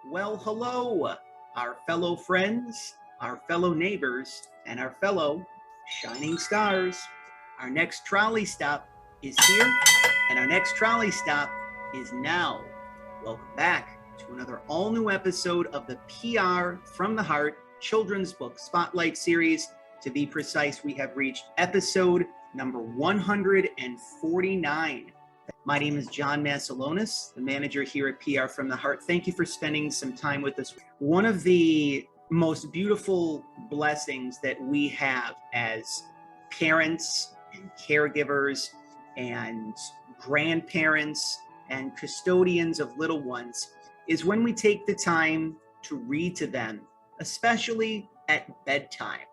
Well, hello, our fellow friends, our fellow neighbors, and our fellow shining stars. Our next trolley stop is here, and our next trolley stop is now. Welcome back to another all new episode of the PR from the Heart Children's Book Spotlight Series. To be precise, we have reached episode number 149. My name is John Massalonis, the manager here at PR from the Heart. Thank you for spending some time with us. One of the most beautiful blessings that we have as parents and caregivers and grandparents and custodians of little ones is when we take the time to read to them, especially at bedtime.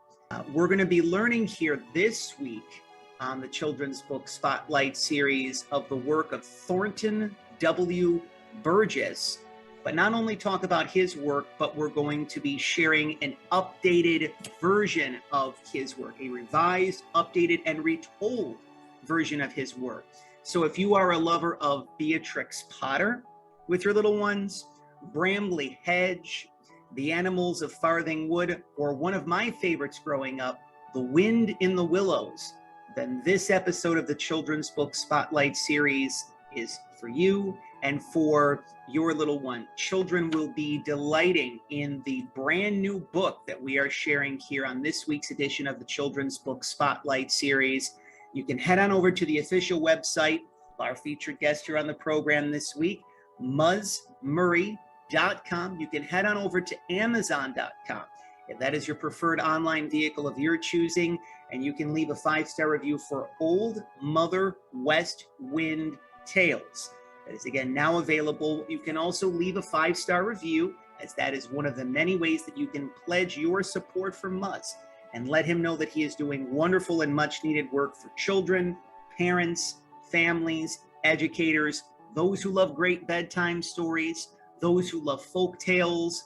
We're going to be learning here this week on the Children's Book Spotlight series of the work of Thornton W. Burgess, but not only talk about his work, but we're going to be sharing an updated version of his work, a revised, updated, and retold version of his work. So if you are a lover of Beatrix Potter with your little ones, Bramley Hedge, The Animals of Farthing Wood, or one of my favorites growing up, The Wind in the Willows, then this episode of the Children's Book Spotlight series is for you and for your little one. Children will be delighting in the brand new book that we are sharing here on this week's edition of the Children's Book Spotlight series. You can head on over to the official website of our featured guest here on the program this week, MuzMurray.com. You can head on over to Amazon.com if that is your preferred online vehicle of your choosing, and you can leave a 5-star review for Old Mother West Wind Tales. That is again now available. You can also leave a 5-star review, as that is one of the many ways that you can pledge your support for Muz and let him know that he is doing wonderful and much needed work for children, parents, families, educators, those who love great bedtime stories, those who love folk tales,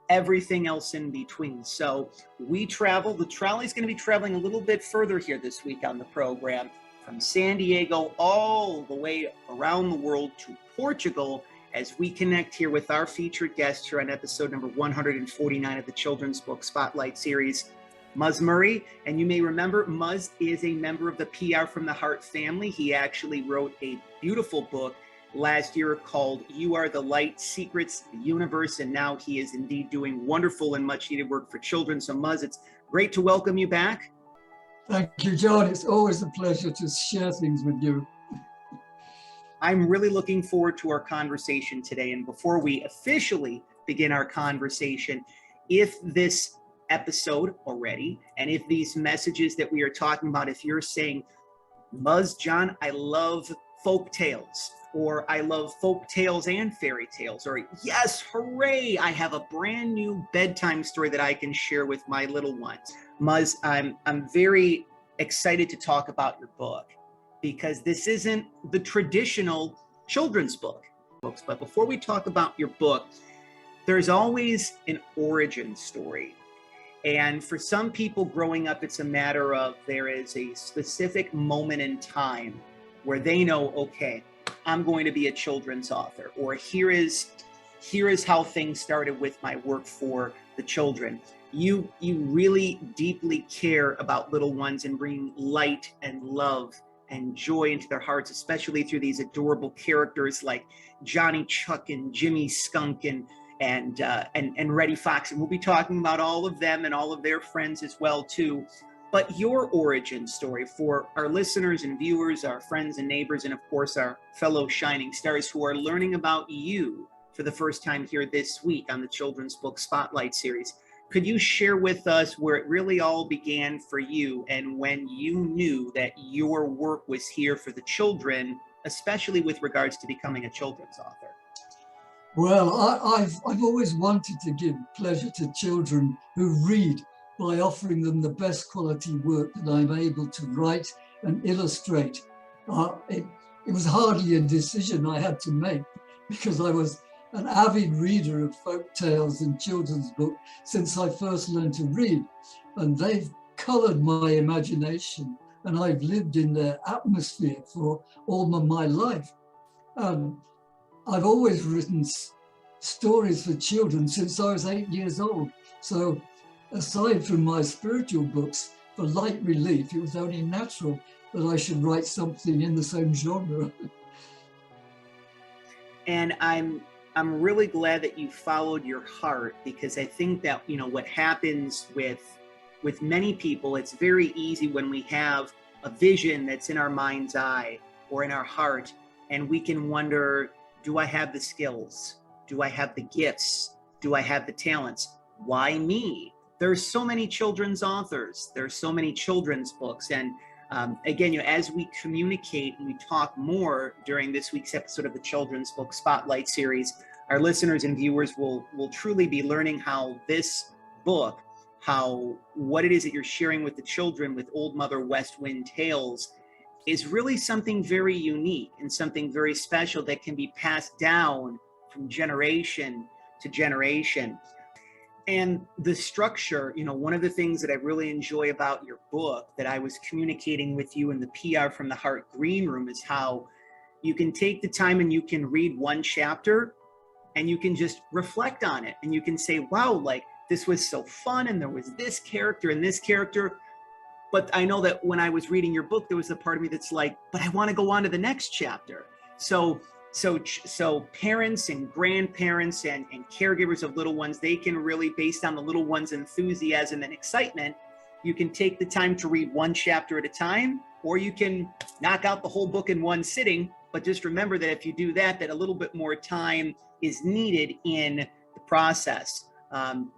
everything else in between. So we travel, the trolley's going to be traveling a little bit further here this week on the program, from San Diego all the way around the world to Portugal, as we connect here with our featured guest here on episode number 149 of the Children's Book Spotlight series, Muz Murray. And you may remember, Muz is a member of the PR from the Heart family. He actually wrote a beautiful book last year called You Are the Light, Secrets, the Universe, and now he is indeed doing wonderful and much needed work for children. So Muz, it's great to welcome you back. Thank you, John. It's always a pleasure to share things with you. I'm really looking forward to our conversation today. And before we officially begin our conversation, if this episode already, and if these messages that we are talking about, if you're saying, Muz, John, I love folk tales, or I love folk tales and fairy tales, or yes, hooray, I have a brand new bedtime story that I can share with my little ones. Muz, I'm very excited to talk about your book, because this isn't the traditional children's books. But before we talk about your book, there's always an origin story. And for some people growing up, it's a matter of there is a specific moment in time where they know, okay, I'm going to be a children's author, or here is how things started with my work for the children. You really deeply care about little ones and bring light and love and joy into their hearts, especially through these adorable characters like Johnny Chuck and Jimmy Skunk and Reddy Fox. And we'll be talking about all of them and all of their friends as well too. But your origin story for our listeners and viewers, our friends and neighbors, and of course our fellow shining stars who are learning about you for the first time here this week on the Children's Book Spotlight series. Could you share with us where it really all began for you and when you knew that your work was here for the children, especially with regards to becoming a children's author? Well, I've always wanted to give pleasure to children who read by offering them the best quality work that I'm able to write and illustrate. It was hardly a decision I had to make, because I was an avid reader of folk tales and children's books since I first learned to read, and they've colored my imagination, and I've lived in their atmosphere for all of my life. I've always written stories for children since I was 8 years old. So aside from my spiritual books, for light relief, it was only natural that I should write something in the same genre. And I'm really glad that you followed your heart, because I think that, you know, what happens with many people, it's very easy when we have a vision that's in our mind's eye or in our heart, and we can wonder, do I have the skills? Do I have the gifts? Do I have the talents? Why me? There's so many children's authors. There's so many children's books. And again, you know, as we communicate and we talk more during this week's episode of the Children's Book Spotlight series, our listeners and viewers will truly be learning how this book, what it is that you're sharing with the children with Old Mother West Wind Tales, is really something very unique and something very special that can be passed down from generation to generation. And the structure, you know, one of the things that I really enjoy about your book that I was communicating with you in the PR from the Heart Green Room is how you can take the time and you can read one chapter and you can just reflect on it. And you can say, wow, like this was so fun. And there was this character and this character. But I know that when I was reading your book, there was a part of me that's like, but I want to go on to the next chapter. So parents and grandparents and caregivers of little ones, they can really, based on the little one's enthusiasm and excitement, you can take the time to read one chapter at a time, or you can knock out the whole book in one sitting. But just remember that if you do that, that a little bit more time is needed in the process.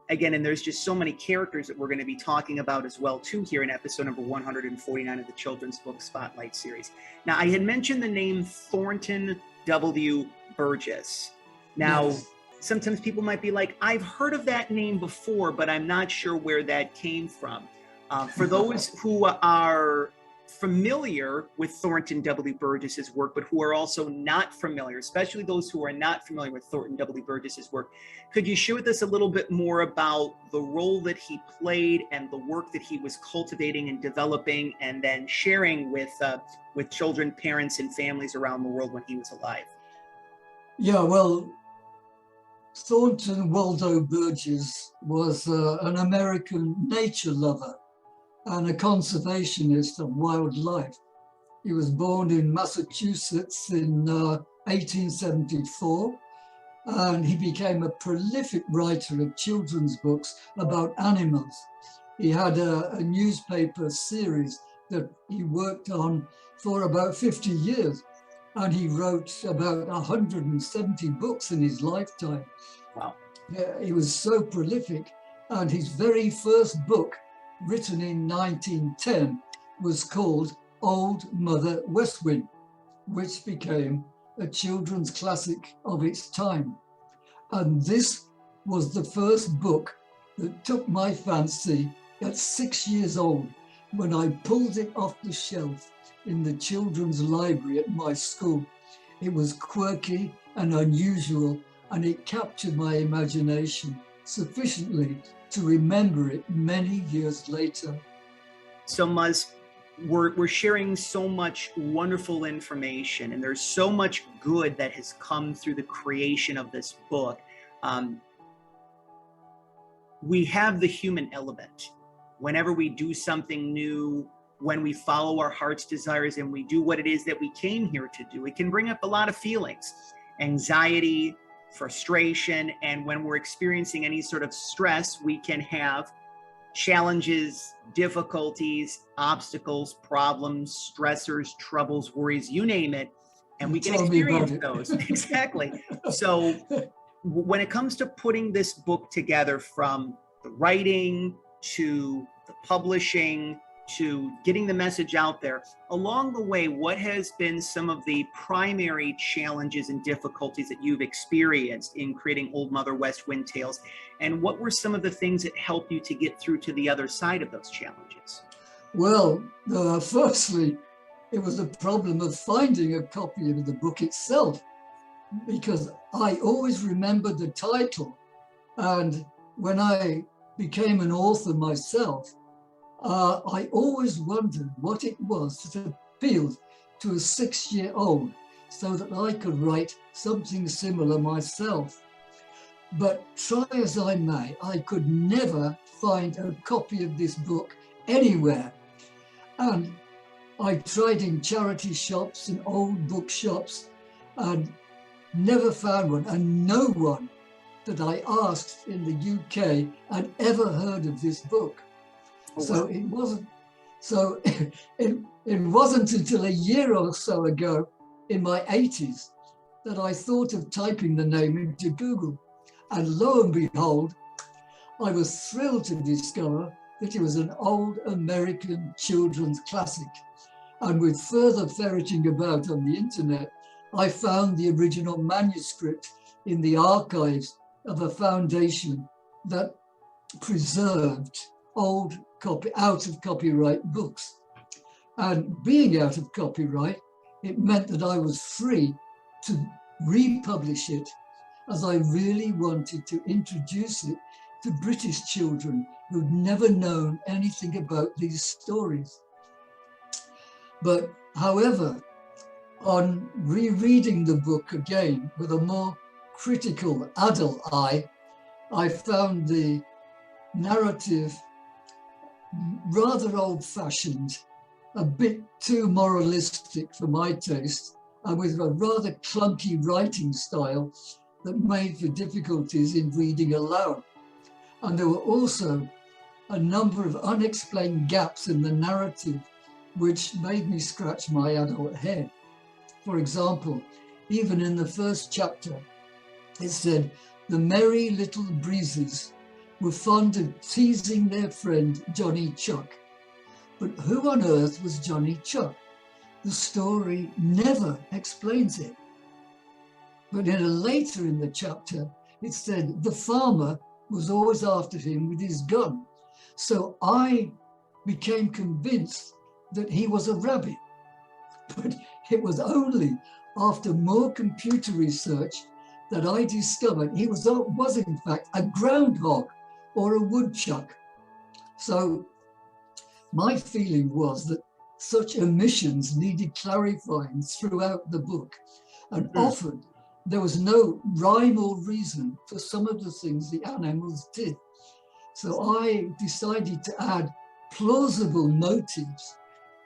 Again, and there's just so many characters that we're going to be talking about as well, too, here in episode number 149 of the Children's Book Spotlight series. Now, I had mentioned the name Thornton W. Burgess. Now, yes. Sometimes people might be like, I've heard of that name before, but I'm not sure where that came from. For those who are familiar with Thornton W. Burgess's work, but who are also not familiar, especially those who are not familiar with Thornton W. Burgess's work, could you share with us a little bit more about the role that he played and the work that he was cultivating and developing and then sharing with children, parents, and families around the world when he was alive? Yeah, well, Thornton Waldo Burgess was an American nature lover and a conservationist of wildlife. He was born in Massachusetts in 1874, and he became a prolific writer of children's books about animals. He had a newspaper series that he worked on for about 50 years, and he wrote about 170 books in his lifetime. Wow. He was so prolific, and his very first book, written in 1910, was called Old Mother West Wind, which became a children's classic of its time. And this was the first book that took my fancy at 6 years old when I pulled it off the shelf in the children's library at my school. It was quirky and unusual, and it captured my imagination sufficiently to remember it many years later. So Muz, we're sharing so much wonderful information, and there's so much good that has come through the creation of this book. We have the human element. Whenever we do something new, when we follow our heart's desires and we do what it is that we came here to do, it can bring up a lot of feelings, anxiety, frustration, and when we're experiencing any sort of stress, we can have challenges, difficulties, obstacles, problems, stressors, troubles, worries, you name it, and we can experience those. Exactly. So when it comes to putting this book together, from the writing to the publishing to getting the message out there, along the way, what has been some of the primary challenges and difficulties that you've experienced in creating Old Mother West Wind Tales? And what were some of the things that helped you to get through to the other side of those challenges? Well, firstly, it was a problem of finding a copy of the book itself, because I always remembered the title. And when I became an author myself, I always wondered what it was that appealed to a 6-year-old so that I could write something similar myself. But try as I may, I could never find a copy of this book anywhere. And I tried in charity shops and old bookshops and never found one. And no one that I asked in the UK had ever heard of this book. So it wasn't. So it wasn't until a year or so ago, in my 80s, that I thought of typing the name into Google. And lo and behold, I was thrilled to discover that it was an old American children's classic. And with further ferreting about on the internet, I found the original manuscript in the archives of a foundation that preserved old out of copyright books. And being out of copyright, it meant that I was free to republish it, as I really wanted to introduce it to British children who'd never known anything about these stories. But however, on rereading the book again with a more critical adult eye, I found the narrative rather old-fashioned, a bit too moralistic for my taste, and with a rather clunky writing style that made for difficulties in reading aloud. And there were also a number of unexplained gaps in the narrative which made me scratch my adult head. For example, even in the first chapter, it said, the merry little breezes were fond of teasing their friend Johnny Chuck. But who on earth was Johnny Chuck? The story never explains it. But later in the chapter, it said the farmer was always after him with his gun. So I became convinced that he was a rabbit. But it was only after more computer research that I discovered he was in fact a groundhog or a woodchuck. So my feeling was that such omissions needed clarifying throughout the book, and often there was no rhyme or reason for some of the things the animals did. So I decided to add plausible motives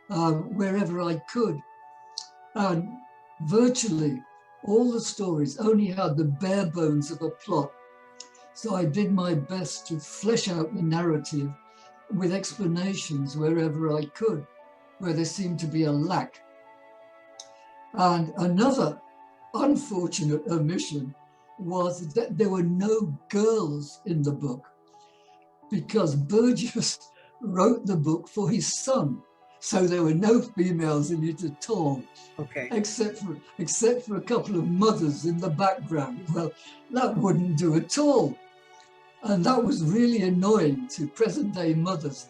wherever I could. And virtually all the stories only had the bare bones of a plot. So I did my best to flesh out the narrative with explanations wherever I could, where there seemed to be a lack. And another unfortunate omission was that there were no girls in the book, because Burgess wrote the book for his son. So there were no females in it at all, except for a couple of mothers in the background. Well, that wouldn't do at all. And that was really annoying to present-day mothers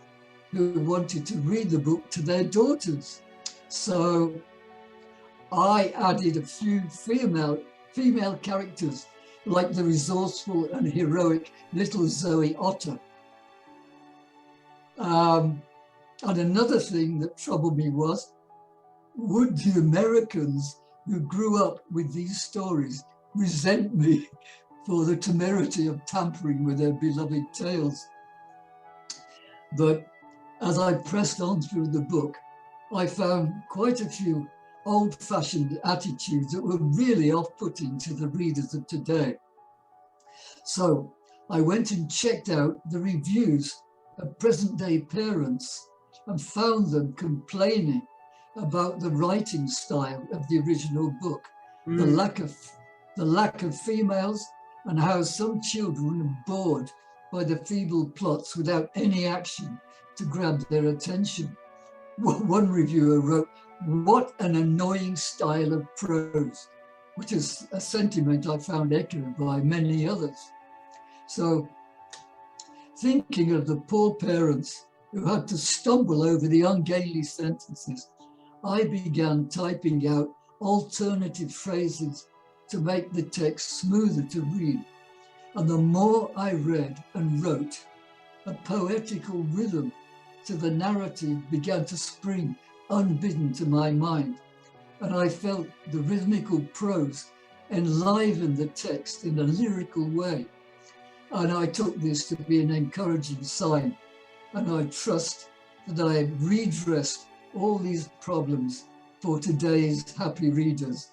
who wanted to read the book to their daughters. So I added a few female characters, like the resourceful and heroic little Zoe Otter. And another thing that troubled me was, would the Americans who grew up with these stories resent me for the temerity of tampering with their beloved tales? But as I pressed on through the book, I found quite a few old-fashioned attitudes that were really off-putting to the readers of today. So I went and checked out the reviews of present-day parents and found them complaining about the writing style of the original book, the lack of females, and how some children are bored by the feeble plots without any action to grab their attention. One reviewer wrote, "What an annoying style of prose," which is a sentiment I found echoed by many others. So, thinking of the poor parents who had to stumble over the ungainly sentences, I began typing out alternative phrases to make the text smoother to read. And the more I read and wrote, a poetical rhythm to the narrative began to spring unbidden to my mind. And I felt the rhythmical prose enliven the text in a lyrical way, And I took this to be an encouraging sign. And I trust that I have redressed all these problems for today's happy readers.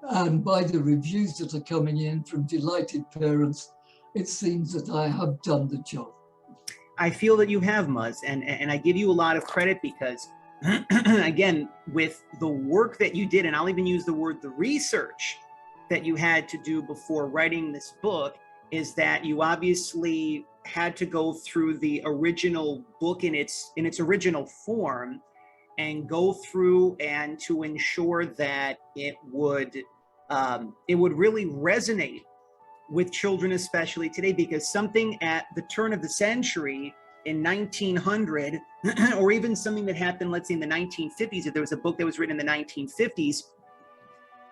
And by the reviews that are coming in from delighted parents, it seems that I have done the job. I feel that you have, Muz, and I give you a lot of credit because, again, with the work that you did, and I'll even use the word the research that you had to do before writing this book, is that you obviously had to go through the original book in its original form and go through and to ensure that it would really resonate with children, especially today, because something at the turn of the century in 1900, or even something that happened, let's say in the 1950s, if there was a book that was written in the 1950s,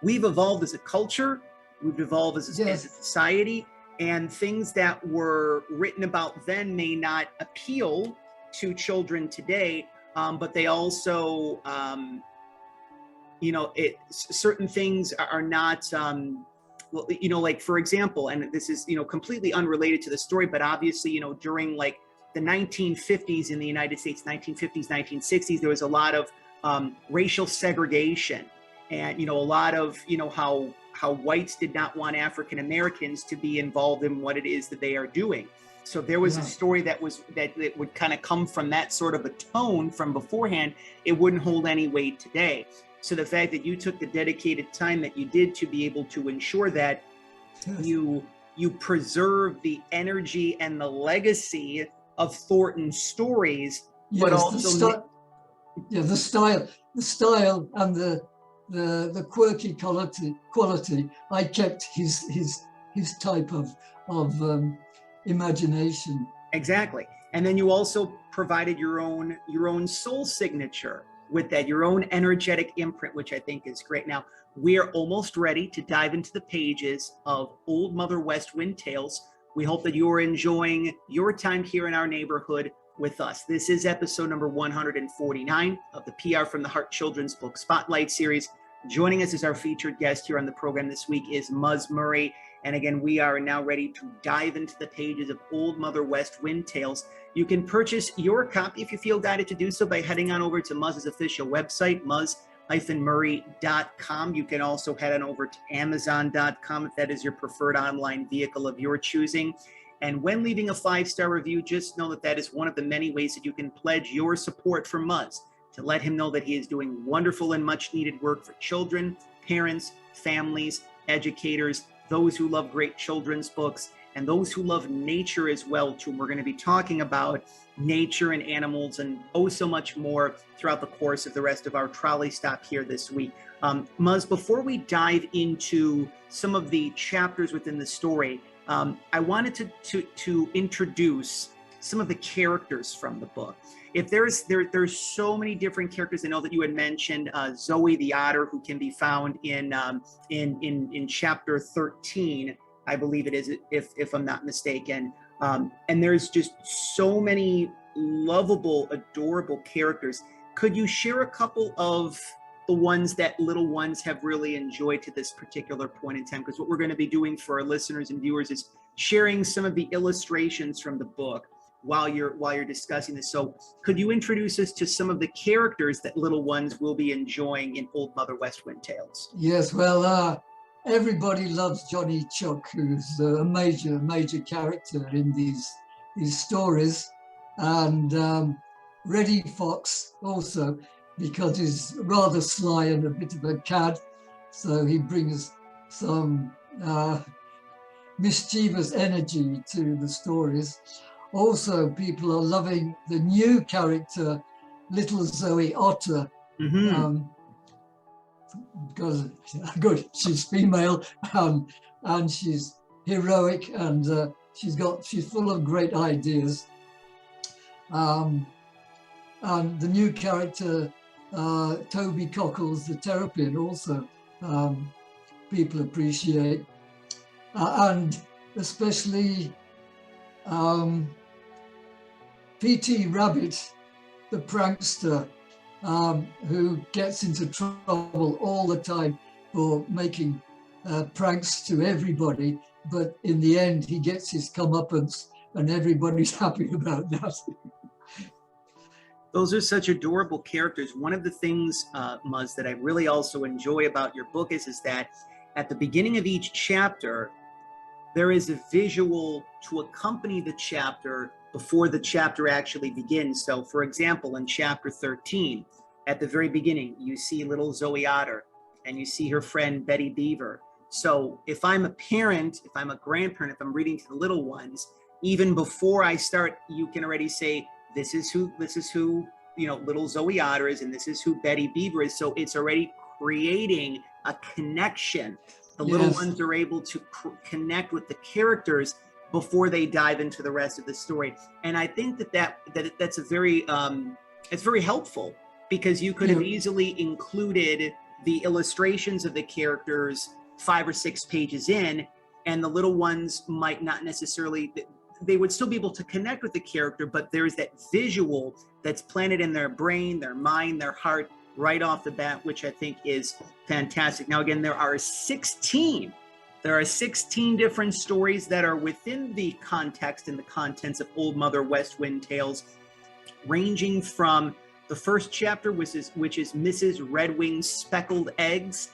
we've evolved as a culture, we've evolved as a society, and things that were written about then may not appeal to children today, but they also, certain things are not, well, like, for example, and this is, completely unrelated to the story, but obviously, during like the 1950s in the United States, 1950s, 1960s, there was a lot of racial segregation, and, a lot of, how whites did not want African Americans to be involved in what it is that they are doing. So there was a story that would kind of come from that sort of a tone from beforehand. It wouldn't hold any weight today. So the fact that you took the dedicated time that you did to be able to ensure that you preserve the energy and the legacy of Thornton's stories, but also the style and the quirky quality. I kept his type of imagination. Exactly. And then you also provided your own soul signature with that, your own energetic imprint, which I think is great. Now, we are almost ready to dive into the pages of Old Mother West Wind Tales. We hope that you are enjoying your time here in our neighborhood with us. This is episode number 149 of the PR from the Heart Children's Book Spotlight series. Joining us as our featured guest here on the program this week is Muz Murray. And again, we are now ready to dive into the pages of Old Mother West Wind Tales. You can purchase your copy if you feel guided to do so by heading on over to Muz's official website, muz-murray.com. You can also head on over to amazon.com if that is your preferred online vehicle of your choosing. And when leaving a 5-star review, just know that that is one of the many ways that you can pledge your support for Muz, to let him know that he is doing wonderful and much needed work for children, parents, families, educators, those who love great children's books, and those who love nature as well, too. We're going to be talking about nature and animals and so much more throughout the course of the rest of our trolley stop here this week. Muz, before we dive into some of the chapters within the story, I wanted to introduce some of the characters from the book. If there's so many different characters. I know that you had mentioned Zoe the otter, who can be found in chapter 13, I believe it is, if I'm not mistaken. And there's just so many lovable, adorable characters. Could you share a couple of the ones that little ones have really enjoyed to this particular point in time? Because what we're going to be doing for our listeners and viewers is sharing some of the illustrations from the book while you're discussing this. So could you introduce us to some of the characters that little ones will be enjoying in Old Mother West Wind Tales? Yes, well, everybody loves Johnny Chuck, who's a major character in these stories, and Reddy Fox also, because he's rather sly and a bit of a cad, so he brings some mischievous energy to the stories. Also, people are loving the new character, Little Zoe Otter, because good, she's female and she's heroic, and she's full of great ideas. And the new character, Toby Cockles, the Terrapin, also people appreciate, and especially P.T. Rabbit, the prankster, who gets into trouble all the time for making pranks to everybody, but in the end he gets his comeuppance and everybody's happy about that. Those are such adorable characters. One of the things, Muz, that I really also enjoy about your book is that at the beginning of each chapter, there is a visual to accompany the chapter before the chapter actually begins. So for example, in chapter 13, at the very beginning, you see little Zoe Otter and you see her friend Betty Beaver. So if I'm a parent, if I'm a grandparent, if I'm reading to the little ones, even before I start, you can already say, this is who, you know, little Zoe Otter is, and this is who Betty Beaver is. So it's already creating a connection. The little ones are able to connect with the characters before they dive into the rest of the story. And I think that's a very, it's very helpful, because you could have easily included the illustrations of the characters 5 or 6 pages in, and the little ones might not necessarily, they would still be able to connect with the character, but there's that visual that's planted in their brain, their mind, their heart right off the bat, which I think is fantastic. Now, again, there are 16 different stories that are within the context and the contents of Old Mother West Wind Tales, ranging from the first chapter, which is Mrs. Redwing's Speckled Eggs,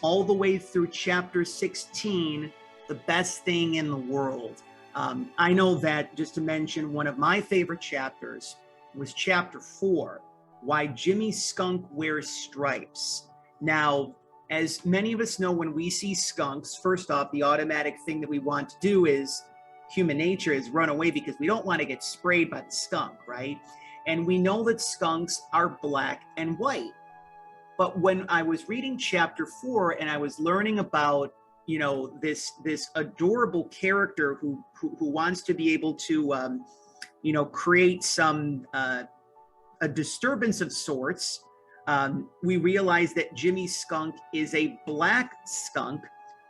all the way through chapter 16, The Best Thing in the World. I know that, just to mention, one of my favorite chapters was chapter 4, Why Jimmy Skunk Wears Stripes. Now, as many of us know, when we see skunks, first off, the automatic thing that we want to do is, human nature is run away, because we don't want to get sprayed by the skunk, right? And we know that skunks are black and white. But when I was reading chapter 4 and I was learning about, you know, this adorable character who wants to be able to, you know, create some a disturbance of sorts, we realized that Jimmy Skunk is a black skunk,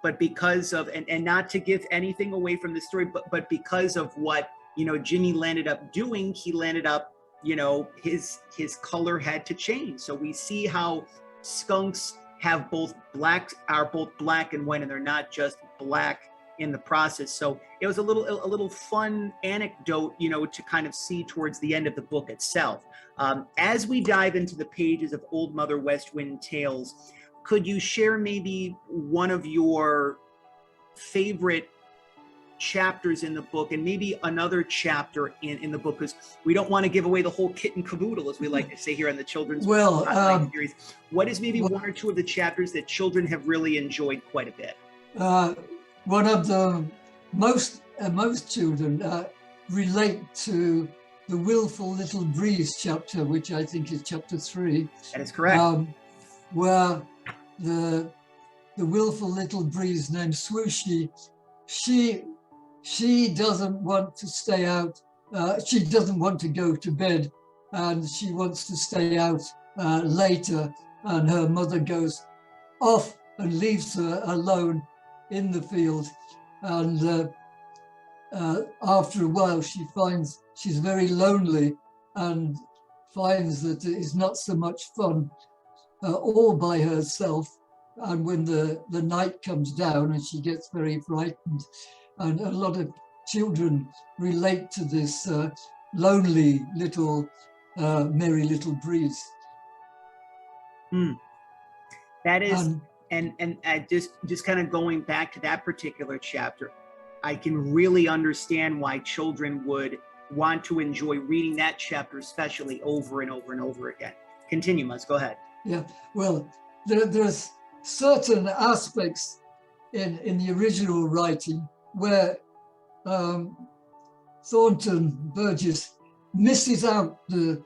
but because of, and not to give anything away from the story, but because of what, you know, Jimmy landed up doing, he landed up, you know, his color had to change. So we see how skunks have are both black and white, and they're not just black in the process. So it was a little fun anecdote, you know, to kind of see towards the end of the book itself. As we dive into the pages of Old Mother West Wind Tales, could you share maybe one of your favorite chapters in the book, and maybe another chapter in the book, because we don't want to give away the whole kit and caboodle, as we like to say here on the children's series. What is maybe one or two of the chapters that children have really enjoyed quite a bit? One of the most children relate to the Willful Little Breeze chapter, which I think is chapter 3. That is correct. Where the Willful Little Breeze named Swooshy, she doesn't want to stay out. She doesn't want to go to bed, and she wants to stay out later. And her mother goes off and leaves her alone in the field. And after a while, she finds she's very lonely and finds that it is not so much fun all by herself. And when the night comes down, and she gets very frightened. And a lot of children relate to this lonely little, merry little breeze. That is, and I just kind of going back to that particular chapter, I can really understand why children would want to enjoy reading that chapter, especially over and over and over again. Continue, Muz, go ahead. Yeah, well, there's certain aspects in the original writing where Thornton Burgess misses out the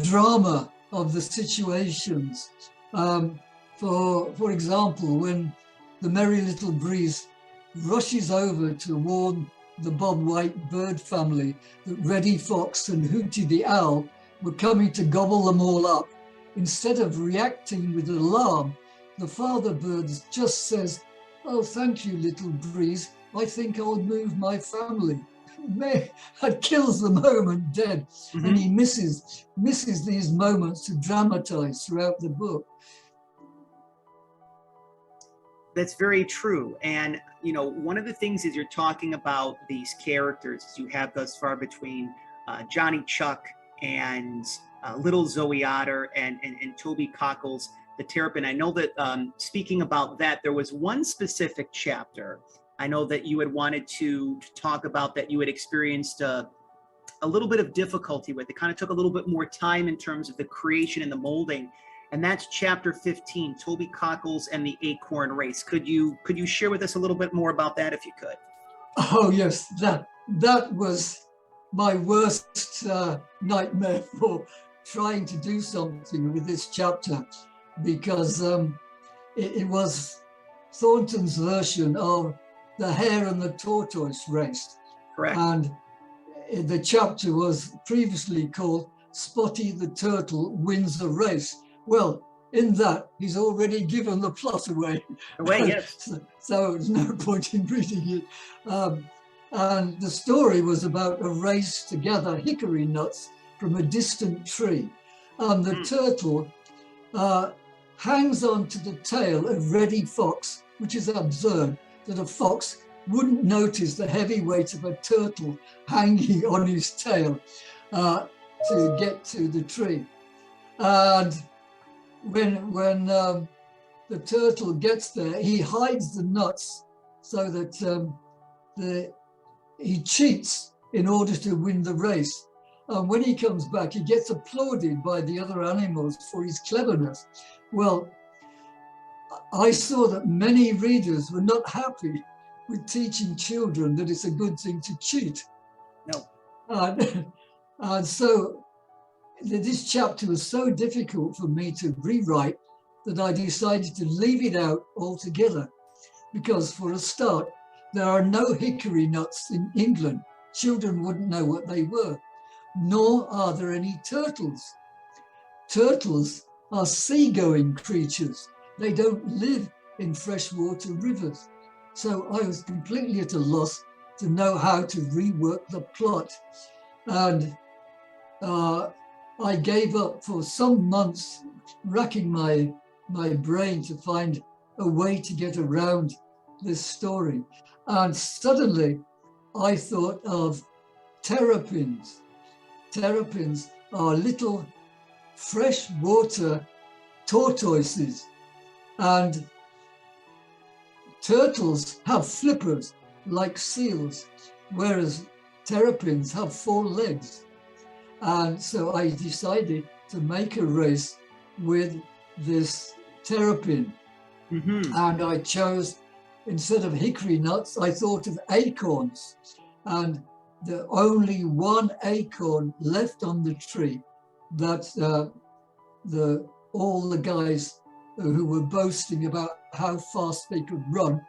drama of the situations. For example, when the Merry Little Breeze rushes over to warn the Bob White bird family that Reddy Fox and Hooty the Owl were coming to gobble them all up, instead of reacting with alarm, the father bird just says, "Oh, thank you, Little Breeze. I think I'll move my family." That kills the moment dead. And he misses these moments to dramatize throughout the book. That's very true. And, you know, one of the things is you're talking about these characters you have thus far between Johnny Chuck and little Zoe Otter and Toby Cockles, the Terrapin. I know that speaking about that, there was one specific chapter I know that you had wanted to talk about that you had experienced a little bit of difficulty with. It kind of took a little bit more time in terms of the creation and the molding. And that's chapter 15, Toby Cockles and the Acorn Race. Could you share with us a little bit more about that if you could? Oh yes, that was my worst nightmare for trying to do something with this chapter, because it was Thornton's version of the Hare and the Tortoise Race. Correct. And the chapter was previously called Spotty the Turtle Wins the Race. Well, in that, he's already given the plot away. Yes. So there's no point in reading it. And the story was about a race to gather hickory nuts from a distant tree. And the turtle hangs onto the tail of Reddy Fox, which is absurd that a fox wouldn't notice the heavy weight of a turtle hanging on his tail to get to the tree. And when the turtle gets there, he hides the nuts so that he cheats in order to win the race. And when he comes back, he gets applauded by the other animals for his cleverness. Well, I saw that many readers were not happy with teaching children that it's a good thing to cheat. No. And so this chapter was so difficult for me to rewrite that I decided to leave it out altogether, because for a start, there are no hickory nuts in England. Children wouldn't know what they were, nor are there any turtles. Turtles are seagoing creatures. They don't live in freshwater rivers. So I was completely at a loss to know how to rework the plot. And I gave up for some months, racking my brain to find a way to get around this story. And suddenly I thought of terrapins. Terrapins are little freshwater tortoises, and turtles have flippers like seals, whereas terrapins have 4 legs. And so I decided to make a race with this terrapin. Mm-hmm. And I chose, instead of hickory nuts, I thought of acorns. And the only one acorn left on the tree that all the guys who were boasting about how fast they could run,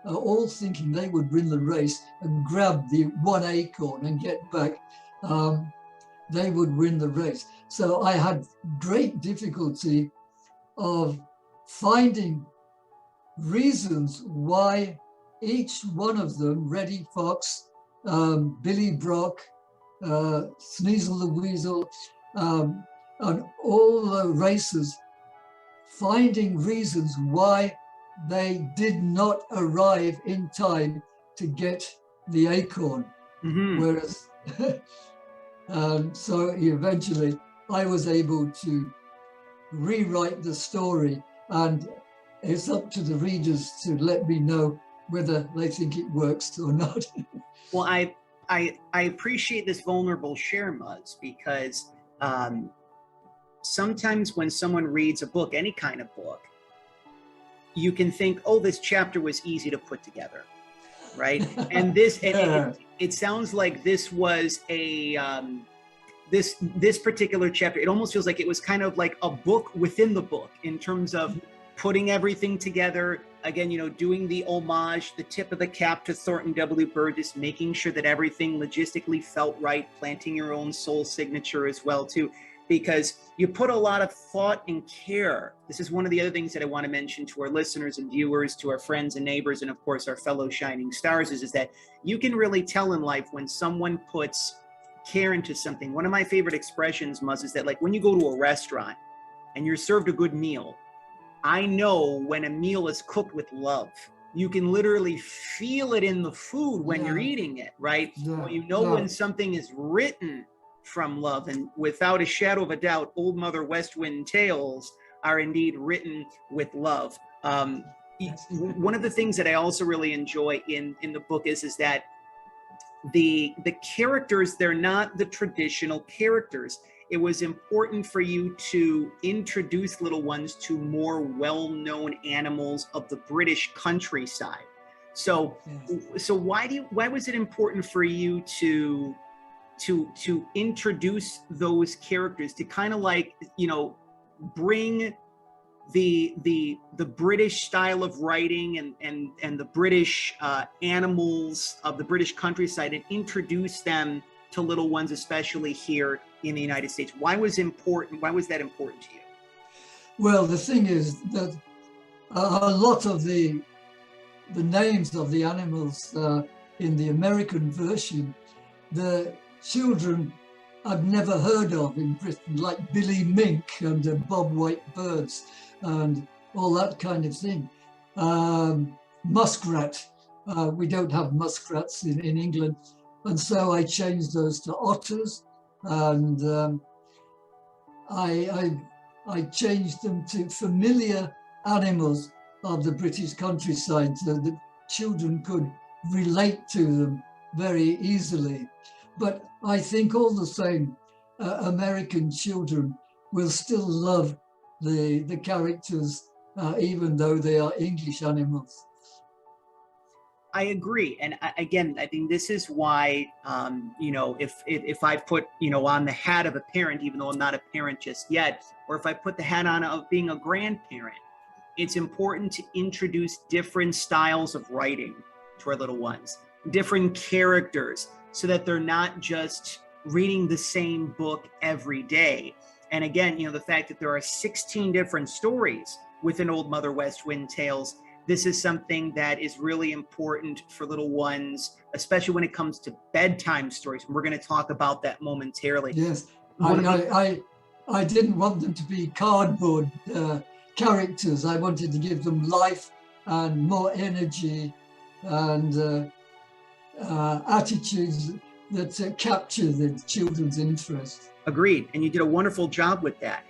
all thinking they would win the race and grab the one acorn and get back, they would win the race. So I had great difficulty of finding reasons why each one of them, Reddy Fox, Billy Brock, Sneasel the Weasel, and all the races, finding reasons why they did not arrive in time to get the acorn. Mm-hmm. Whereas, so eventually I was able to rewrite the story, and it's up to the readers to let me know whether they think it works or not. Well, I appreciate this vulnerable share, Muz, because sometimes when someone reads a book, any kind of book, you can think, oh, this chapter was easy to put together, right? And this, it sounds like this was a, this particular chapter, it almost feels like it was kind of like a book within the book in terms of putting everything together. Again, you know, doing the homage, the tip of the cap to Thornton W. Burgess, making sure that everything logistically felt right, planting your own soul signature as well, too, because you put a lot of thought and care. This is one of the other things that I want to mention to our listeners and viewers, to our friends and neighbors, and of course, our fellow shining stars, is that you can really tell in life when someone puts care into something. One of my favorite expressions, Muz, is that like when you go to a restaurant and you're served a good meal, I know when a meal is cooked with love. You can literally feel it in the food when you're eating it, right? Well, you know when something is written from love, and without a shadow of a doubt, Old Mother West Wind tales are indeed written with love. One of the things that I also really enjoy in the book is that the characters, they're not the traditional characters. It was important for you to introduce little ones to more well-known animals of the British countryside. So why was it important for you to introduce those characters, to kind of like, bring the British style of writing and the British animals of the British countryside, and introduce them to little ones, especially here in the United States? Why was that important to you? Well, the thing is that a lot of the names of the animals in the American version, the children I've never heard of in Britain, like Billy Mink and Bob White-Birds and all that kind of thing. Muskrat, we don't have muskrats in England. And so I changed those to otters, and I changed them to familiar animals of the British countryside so that children could relate to them very easily. But I think all the same, American children will still love the characters, even though they are English animals. I agree. And again, I think this is why, if I put, on the hat of a parent, even though I'm not a parent just yet, or if I put the hat on of being a grandparent, it's important to introduce different styles of writing to our little ones, different characters, so that they're not just reading the same book every day. And again, the fact that there are 16 different stories within Old Mother West Wind tales, this is something that is really important for little ones, especially when it comes to bedtime stories. We're going to talk about that momentarily. Yes, I didn't want them to be cardboard characters. I wanted to give them life and more energy and attitudes that capture the children's interest. Agreed, and you did a wonderful job with that.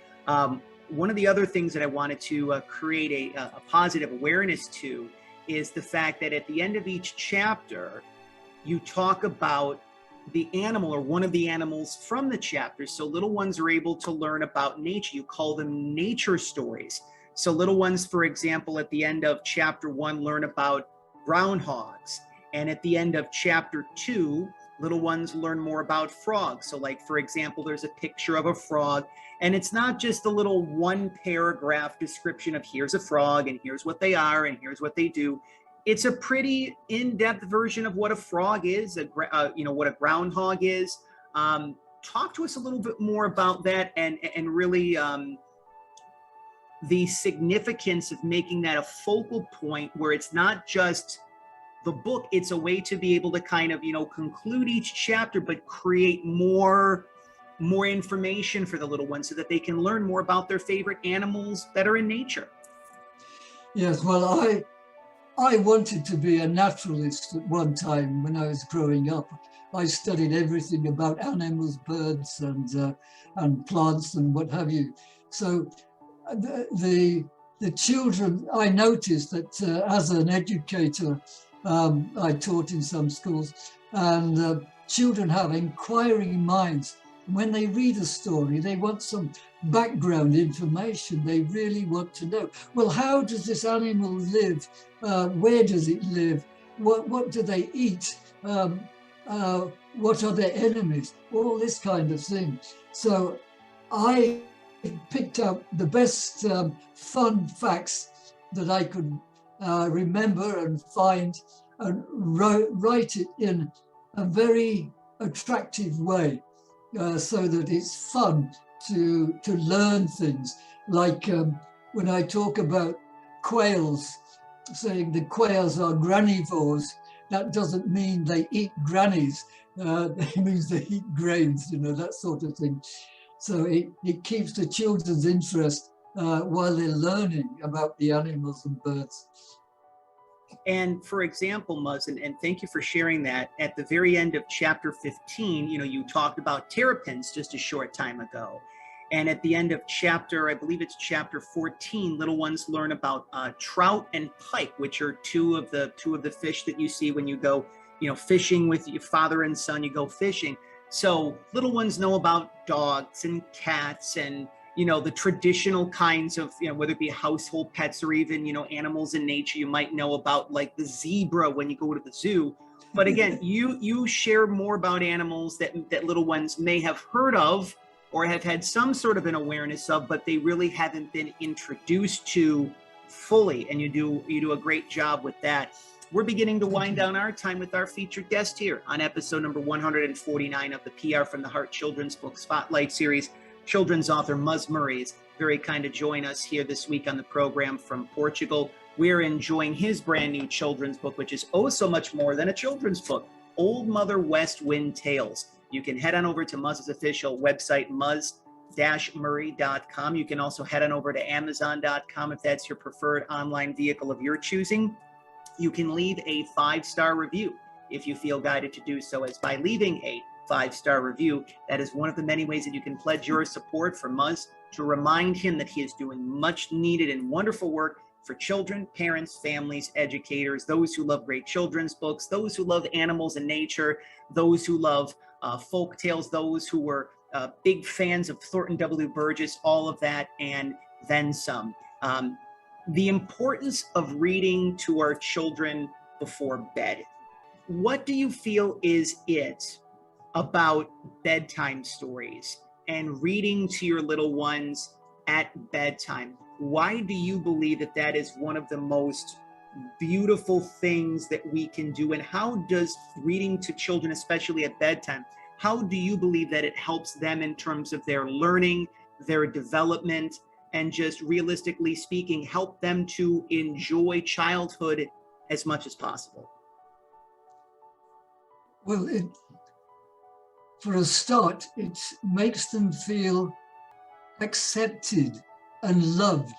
One of the other things that I wanted to create a positive awareness to is the fact that at the end of each chapter, you talk about the animal or one of the animals from the chapter. So little ones are able to learn about nature. You call them nature stories. So little ones, for example, at the end of chapter 1, learn about groundhogs. And at the end of chapter 2, little ones learn more about frogs. So like, for example, there's a picture of a frog, and it's not just a little one paragraph description of here's a frog and here's what they are and here's what they do. It's a pretty in-depth version of what a frog is, what a groundhog is. Talk to us a little bit more about that and really the significance of making that a focal point where it's not just the book, it's a way to be able to kind of, conclude each chapter, but create more information for the little ones so that they can learn more about their favorite animals that are in nature. Yes, well, I wanted to be a naturalist at one time when I was growing up. I studied everything about animals, birds, and plants and what have you. So the children, I noticed that as an educator, I taught in some schools, and children have inquiring minds. When they read a story, they want some background information. They really want to know, well, how does this animal live? Where does it live? What do they eat? What are their enemies? All this kind of thing. So I picked out the best fun facts that I could remember and find, and write it in a very attractive way, so that it's fun to learn things. Like when I talk about quails, saying the quails are granivores, that doesn't mean they eat grannies. It means they eat grains, that sort of thing. So it keeps the children's interest while they're learning about the animals and birds. And for example, Muz, and thank you for sharing that, at the very end of chapter 15, you talked about terrapins just a short time ago. And at the end of chapter, I believe it's chapter 14, little ones learn about trout and pike, which are two of the fish that you see when you go, fishing with your father and son, you go fishing. So little ones know about dogs and cats and, the traditional kinds of, whether it be household pets or even, animals in nature. You might know about like the zebra when you go to the zoo. But again, you share more about animals that little ones may have heard of or have had some sort of an awareness of, but they really haven't been introduced to fully. And you do a great job with that. We're beginning to wind down our time with our featured guest here on episode number 149 of the PR from the Heart Children's Book Spotlight Series. Children's author Muz Murray is very kind to join us here this week on the program from Portugal. We're enjoying his brand new children's book, which is oh so much more than a children's book, Old Mother West Wind Tales. You can head on over to Muz's official website, muz-murray.com. You can also head on over to amazon.com if that's your preferred online vehicle of your choosing. You can leave a 5-star review if you feel guided to do so, as by leaving a 5-star review, that is one of the many ways that you can pledge your support for Muz, to remind him that he is doing much needed and wonderful work for children, parents, families, educators, those who love great children's books, those who love animals and nature, those who love folk tales, those who were big fans of Thornton W. Burgess, all of that and then some. The importance of reading to our children before bed. What do you feel is it about bedtime stories and reading to your little ones at bedtime? Why do you believe that that is one of the most beautiful things that we can do? And how does reading to children, especially at bedtime, how do you believe that it helps them in terms of their learning, their development, and just realistically speaking, help them to enjoy childhood as much as possible? Well, for a start, it makes them feel accepted and loved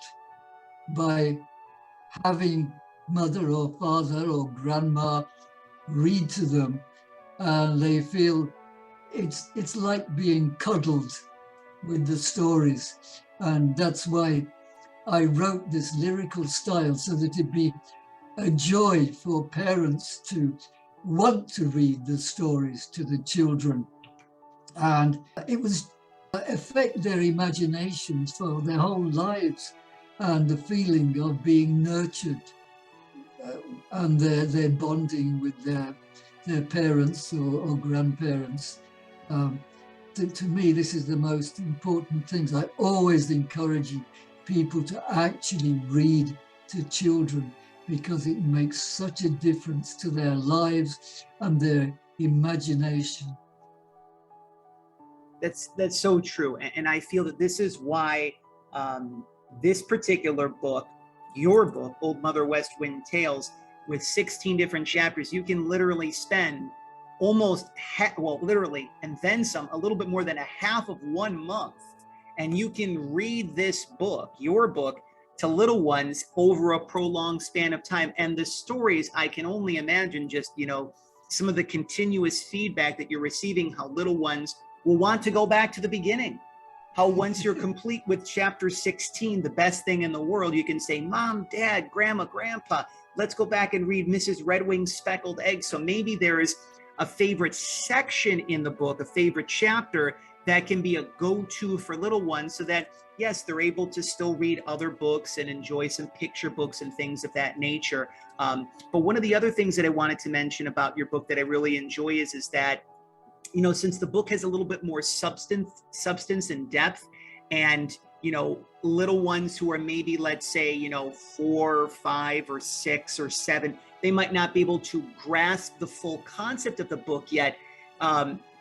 by having mother or father or grandma read to them, and they feel it's like being cuddled with the stories. And that's why I wrote this lyrical style, so that it'd be a joy for parents to want to read the stories to the children. And it was affect their imaginations for their whole lives, and the feeling of being nurtured, and their bonding with their parents or grandparents. To me, this is the most important things. I always encourage people to actually read to children, because it makes such a difference to their lives and their imagination. That's so true. And I feel that this is why this particular book, your book, Old Mother West Wind Tales, with 16 different chapters, you can literally spend almost, literally, and then some, a little bit more than a half of 1 month. And you can read this book, your book, to little ones over a prolonged span of time. And the stories, I can only imagine just, some of the continuous feedback that you're receiving, how little ones will want to go back to the beginning. How once you're complete with chapter 16, the best thing in the world, you can say, Mom, Dad, Grandma, Grandpa, let's go back and read Mrs. Redwing's Speckled Egg. So maybe there is a favorite section in the book, a favorite chapter that can be a go-to for little ones, so that, yes, they're able to still read other books and enjoy some picture books and things of that nature. But one of the other things that I wanted to mention about your book that I really enjoy is that, since the book has a little bit more substance and depth, and, little ones who are maybe, let's say, 4 or 5 or 6 or 7, they might not be able to grasp the full concept of the book yet.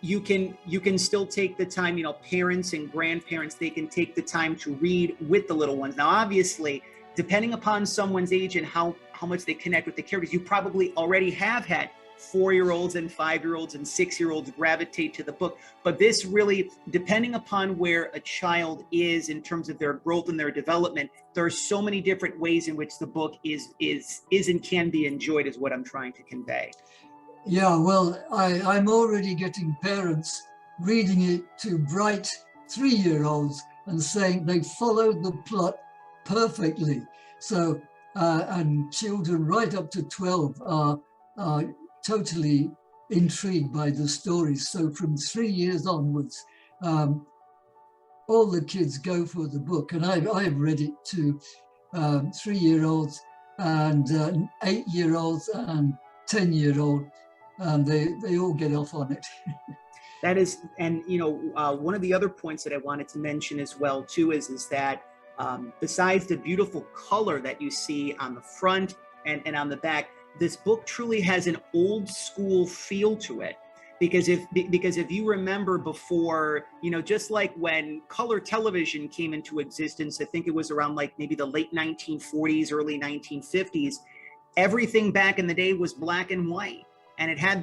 You can still take the time, parents and grandparents, they can take the time to read with the little ones. Now, obviously, depending upon someone's age and how much they connect with the characters, you probably already have had 4-year-olds and 5-year-olds and 6-year-olds gravitate to the book. But this really, depending upon where a child is in terms of their growth and their development, there are so many different ways in which the book is and can be enjoyed, is what I'm trying to convey. Yeah, well, I'm already getting parents reading it to bright 3-year-olds and saying they followed the plot perfectly. So, and children right up to 12 are totally intrigued by the stories. So from 3 years onwards, all the kids go for the book. And I've read it to 3-year-olds and 8-year-olds and 10-year-old, and they all get off on it. That is, and one of the other points that I wanted to mention as well too is that besides the beautiful color that you see on the front and on the back, this book truly has an old school feel to it. Because if you remember before, just like when color television came into existence, I think it was around like maybe the late 1940s, early 1950s, everything back in the day was black and white. And it had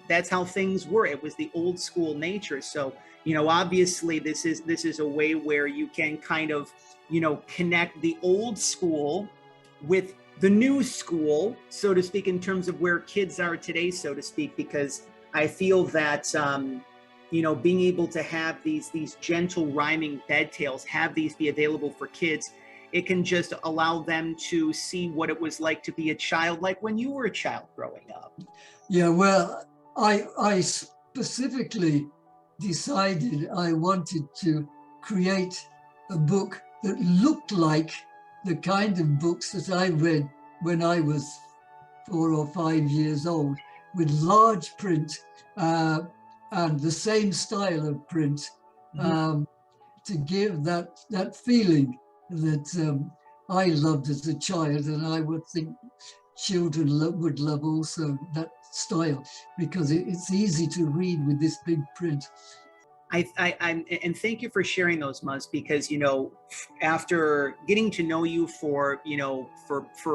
that's how things were. It was the old school nature. So, obviously this is a way where you can kind of, connect the old school with the new school, so to speak, in terms of where kids are today, so to speak, because I feel that, being able to have these gentle rhyming bed tales, have these be available for kids, it can just allow them to see what it was like to be a child, like when you were a child growing up. Yeah, well, I specifically decided I wanted to create a book that looked like the kind of books that I read when I was 4 or 5 years old, with large print and the same style of print, to give that feeling that I loved as a child, and I would think children would love also that style, because it's easy to read with this big print. And thank you for sharing those, Muz, because after getting to know you for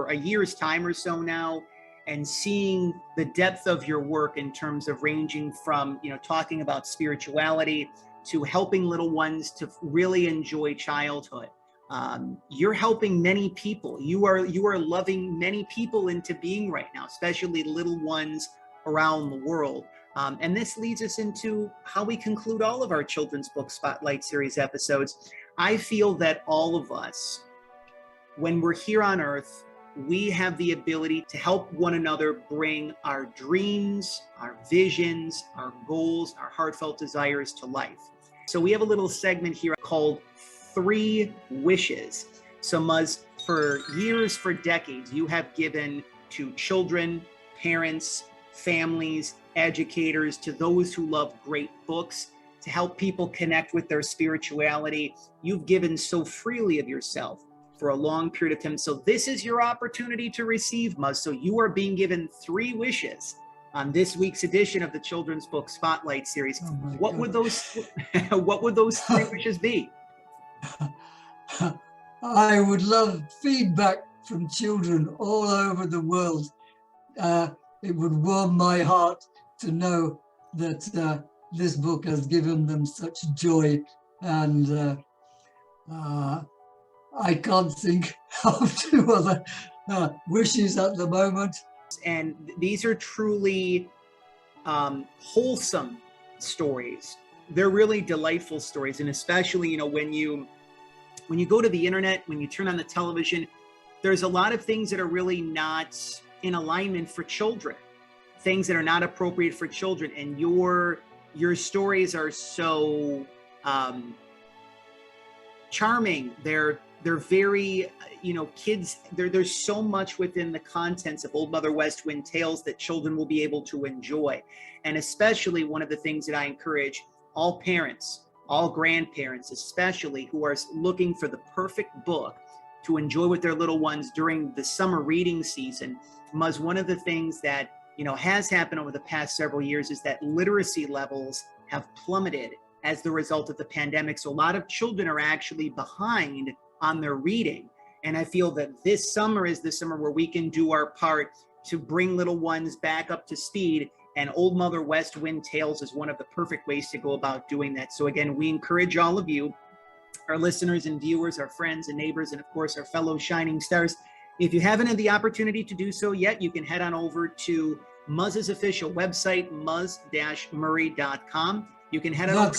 a year's time or so now, and seeing the depth of your work in terms of ranging from talking about spirituality to helping little ones to really enjoy childhood, you're helping many people. You are loving many people into being right now, especially little ones around the world. And this leads us into how we conclude all of our Children's Book Spotlight Series episodes. I feel that all of us, when we're here on Earth, we have the ability to help one another bring our dreams, our visions, our goals, our heartfelt desires to life. So we have a little segment here called 3 Wishes. So Muz, for years, for decades, you have given to children, parents, families, educators, to those who love great books, to help people connect with their spirituality. You've given so freely of yourself for a long period of time. So this is your opportunity to receive, Muz. So you are being given 3 wishes on this week's edition of the Children's Book Spotlight Series. What would those 3 wishes be? I would love feedback from children all over the world. It would warm my heart to know that this book has given them such joy, and I can't think of 2 other wishes at the moment. And these are truly wholesome stories. They're really delightful stories, and especially when you go to the internet, when you turn on the television, there's a lot of things that are really not in alignment for children, things that are not appropriate for children, and your stories are so charming. They're very kids. There's so much within the contents of Old Mother West Wind Tales that children will be able to enjoy. And especially, one of the things that I encourage all parents, all grandparents especially, who are looking for the perfect book to enjoy with their little ones during the summer reading season. Muz, one of the things that has happened over the past several years is that literacy levels have plummeted as the result of the pandemic. So a lot of children are actually behind on their reading. And I feel that this summer is the summer where we can do our part to bring little ones back up to speed. And Old Mother West Wind Tales is one of the perfect ways to go about doing that. So again, we encourage all of you, our listeners and viewers, our friends and neighbors, and of course, our fellow shining stars. If you haven't had the opportunity to do so yet, you can head on over to Muz's official website, muz-murray.com. You can head on over.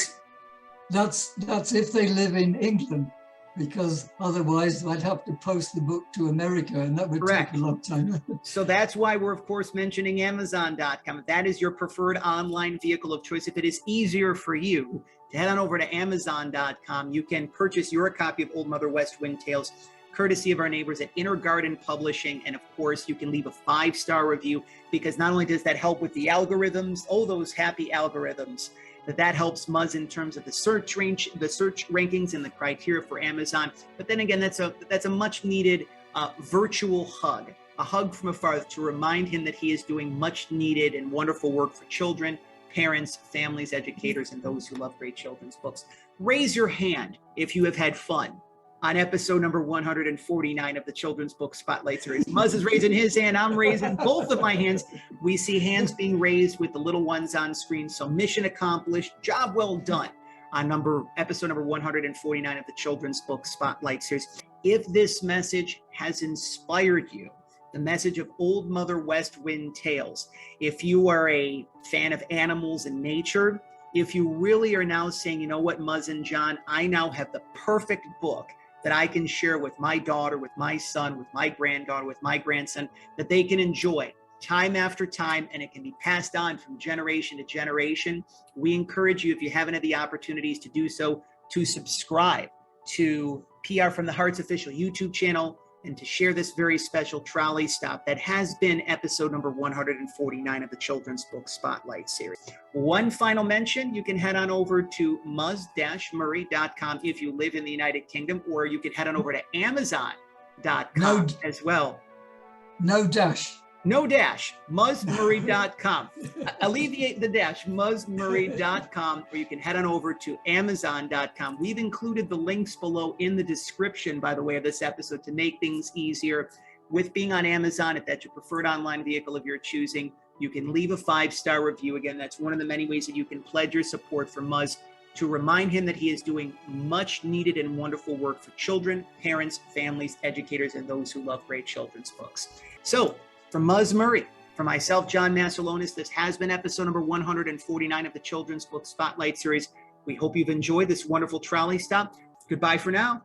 That's if they live in England, because otherwise I'd have to post the book to America, and that would take a long time. So that's why we're, of course, mentioning Amazon.com. That is your preferred online vehicle of choice. If it is easier for you to head on over to Amazon.com, you can purchase your copy of Old Mother West Wind Tales, courtesy of our neighbors at Inner Garden Publishing. And of course, you can leave a 5-star review, because not only does that help with the algorithms, those happy algorithms, that helps Muz in terms of the search rankings and the criteria for Amazon. But then again, that's a much needed virtual hug, a hug from afar to remind him that he is doing much needed and wonderful work for children, parents, families, educators, and those who love great children's books. Raise your hand if you have had fun on episode number 149 of the Children's Book Spotlight Series. Muz is raising his hand. I'm raising both of my hands. We see hands being raised with the little ones on screen. So mission accomplished, job well done on episode number 149 of the Children's Book Spotlight Series. If this message has inspired you, the message of Old Mother West Wind Tales, if you are a fan of animals and nature, if you really are now saying, you know what, Muz and John, I now have the perfect book that I can share with my daughter, with my son, with my granddaughter, with my grandson, that they can enjoy time after time, and it can be passed on from generation to generation. We encourage you, if you haven't had the opportunities to do so, to subscribe to PR from the Heart's official YouTube channel, and to share this very special trolley stop that has been episode number 149 of the Children's Book Spotlight Series. One final mention, you can head on over to muz-murray.com if you live in the United Kingdom, or you can head on over to amazon.com as well. No dash. No dash, muzmurray.com. Alleviate the dash, muzmurray.com, or you can head on over to amazon.com. We've included the links below in the description, by the way, of this episode to make things easier. With being on Amazon, if that's your preferred online vehicle of your choosing, you can leave a 5-star review. Again, that's one of the many ways that you can pledge your support for Muz, to remind him that he is doing much needed and wonderful work for children, parents, families, educators, and those who love great children's books. So, from Muz Murray, for myself, John Massalonis, this has been episode number 149 of the Children's Book Spotlight Series. We hope you've enjoyed this wonderful trolley stop. Goodbye for now.